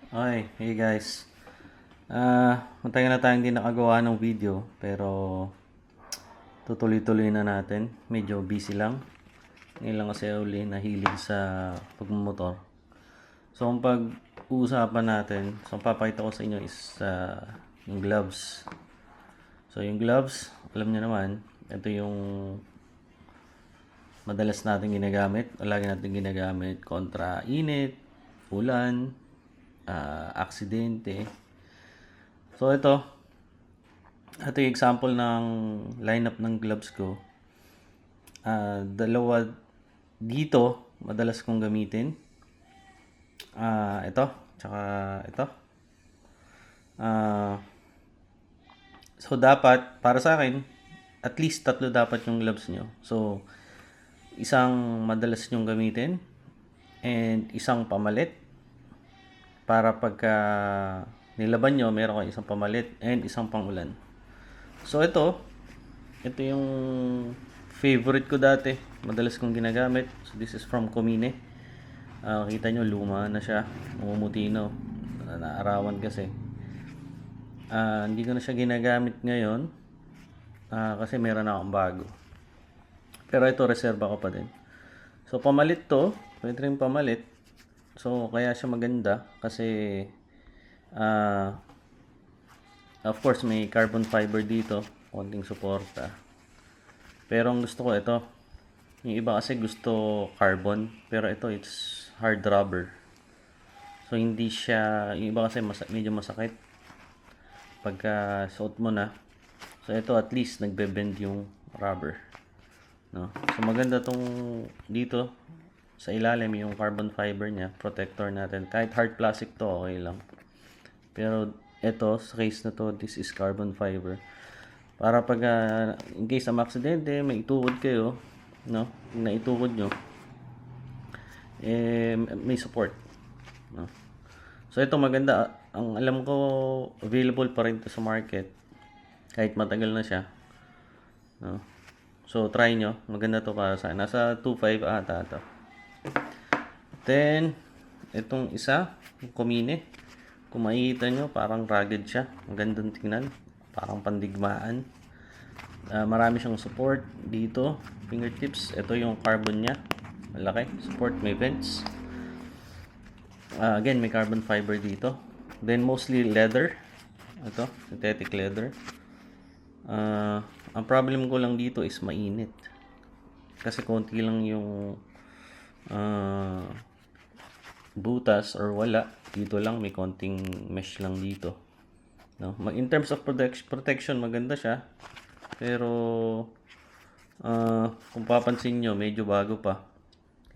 Okay, hey guys. Matagal na tayong hindi nakagawa ng video pero tutuloy-tuloy na natin. Medyo busy lang. Ngayon lang kasi uli nahilig sa pagmumotor. So ang pag-uusapan natin, so ang papakita ko sa inyo is yung gloves. So yung gloves, alam niyo naman, ito yung madalas natin ginagamit, lagi natin ginagamit kontra init, ulan, aksidente. So ito yung example ng lineup ng gloves ko. Dalawa dito, madalas kong gamitin. Ito, tsaka ito. Ah, so dapat, para sa akin, at least tatlo dapat yung gloves nyo. So, isang madalas nyong gamitin and isang pamalit para pagka nilaban nyo, meron kayong isang pamalit and isang pangulan. So ito yung favorite ko dati. Madalas kong ginagamit. So this is from Komine. Kita nyo, luma na siya. Umumutino. Naarawan kasi. Hindi ko na siya ginagamit ngayon. Kasi meron na akong bago. Pero ito, reserva ko pa din. So pamalit to. Pwede rin pamalit. So kaya siya maganda. Kasi of course may carbon fiber dito. Konting suporta. Pero ang gusto ko ito. Yung iba kasi gusto carbon, pero ito it's hard rubber. So hindi siya, yung iba kasi medyo masakit pagka suot mo na. So ito at least nagbe-bend yung rubber. No? So maganda tong dito sa ilalim yung carbon fiber niya, protector natin. Kahit hard plastic to, okay lang. Pero ito, sa case na to, this is carbon fiber. Para pag in case ng aksidente, may itukod kayo, no? Na itukod nyo, may support, no? So ito maganda. Ang alam ko, available pa rin to sa market kahit matagal na siya, no? So try nyo, maganda to para sa nasa 2.5 ata to. Then itong isa, yung Komine, kung makikita nyo, parang rugged siya. Ang gandang tingnan. Parang pandigmaan. Marami siyang support dito. Fingertips. Ito yung carbon niya. Malaki. Support. May vents. Again, may carbon fiber dito. Then mostly leather. Ito. Synthetic leather. Ang problem ko lang dito is mainit. Kasi konti lang yung butas or wala. Dito lang may konting mesh lang dito, no? In terms of protection maganda siya, pero kung papansin nyo medyo bago pa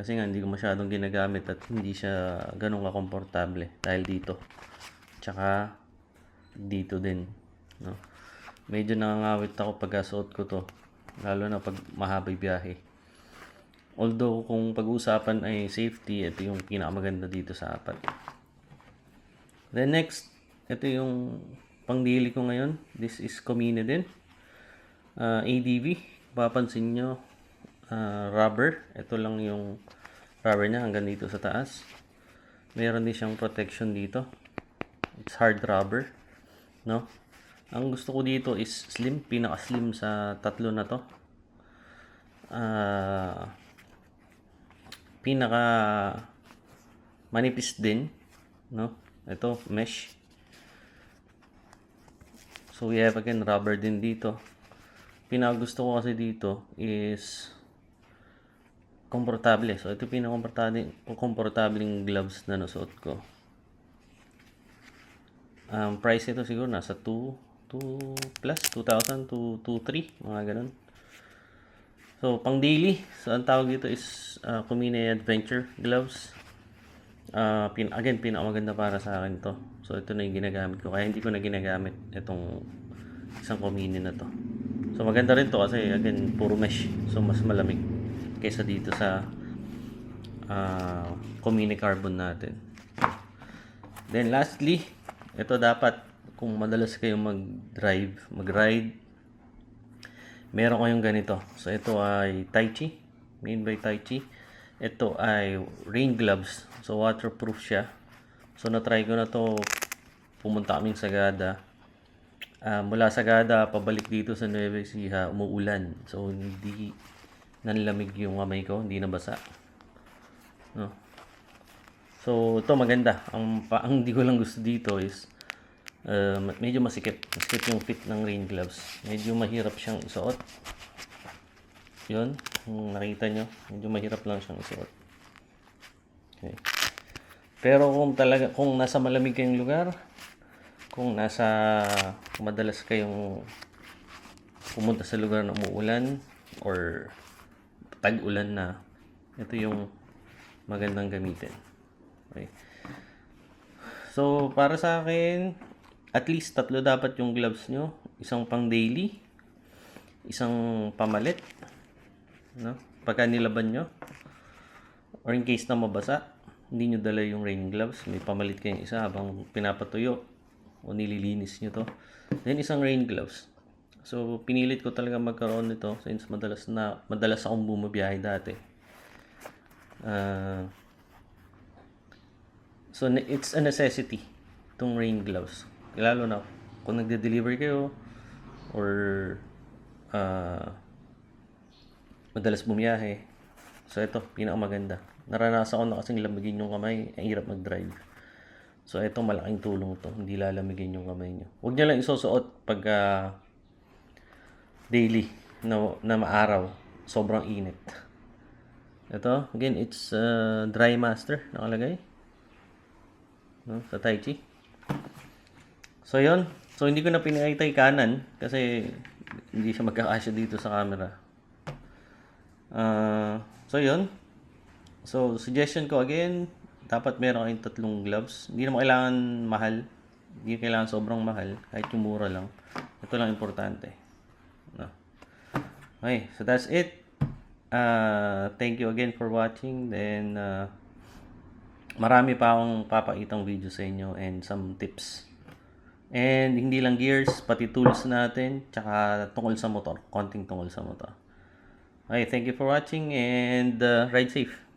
kasi nga hindi ko masyadong ginagamit at hindi siya ganun ka-komportable dahil dito tsaka dito din, no? Medyo nangangawit ako pag suot ko to, lalo na pag mahabang biyahe. Although kung pag-uusapan ay safety, ito yung pinakamaganda dito sa apat. Then next, ito yung pangdili ko ngayon. This is Komine din. ADV. Papansin nyo, rubber. Ito lang yung rubber niya hanggang dito sa taas. Meron din siyang protection dito. It's hard rubber, no? Ang gusto ko dito is slim, pinaka-slim sa tatlo na to. Pinaka manipis din, no? Ito mesh. So we have again rubber din dito. Pinaka gusto ko kasi dito is komportable. So ito komportableng gloves na nasuot ko. Price ito siguro nasa 2 plus 2,000 to 2,300, mga ganun. So, pang daily, so ang tawag dito is Komine Adventure Gloves. Again, pinakamaganda para sa akin to. So, ito na yung ginagamit ko. Kaya hindi ko na ginagamit itong isang Komine na to. So, maganda rin to kasi, again, puro mesh. So, mas malamig kaysa dito sa Komine Carbon natin. Then, lastly, ito dapat, kung madalas kayo mag-ride, meron kayong ganito. So ito ay Tai Chi, made by Tai Chi. Ito ay rain gloves. So waterproof siya. So na-try ko na to, pumunta kaming Sagada. Mula Sagada pabalik dito sa Nueva Ecija, umuulan. So hindi nanlamig yung kamay ko, hindi nabasa. No. So ito maganda. Ang hindi ko lang gusto dito is medyo masikip. Masikip yung fit ng rain gloves. Medyo mahirap siyang isuot. Yun, kung nakita nyo, medyo mahirap lang siyang isuot. Okay. Pero kung nasa malamig kayong lugar, kung madalas kayong pumunta sa lugar na umuulan or tag-ulan na, ito yung magandang gamitin. Okay. So, para sa akin, at least 3 dapat yung gloves nyo. Isang pang daily, isang pamalit, no? Pagka nilaban nyo, or in case na mabasa, hindi nyo dala yung rain gloves, may pamalit kayong isa habang pinapatuyo o nililinis nyo to. Then isang rain gloves. So pinilit ko talaga magkaroon nito since madalas akong bumabiyahe dati. So it's a necessity itong rain gloves. Lalo na kung nagde-deliver kayo or madalas bumiyahe. So ito, pinakamaganda. Naranasan ko na kasing lamigin yung kamay, ang hirap mag-drive. So ito, malaking tulong to, hindi lalamigin yung kamay nyo. Huwag nyo lang isusuot pag daily na maaraw, sobrang init. Ito, again, it's Dry Master nakalagay, no, sa Tai Chi. So yun, so hindi ko na pinakita yung kanan kasi hindi siya magkakasya dito sa camera. So yun. So suggestion ko again, dapat meron kayong 3 gloves. Hindi naman kailangan mahal. Hindi kailangan sobrang mahal. Kahit yung mura lang. Ito lang importante. No. Okay, so that's it. Thank you again for watching. Then marami pa akong papakitang video sa inyo and some tips. And hindi lang gears, pati tools natin, tsaka tungkol sa motor. Konting tungkol sa motor. Okay, thank you for watching and ride safe.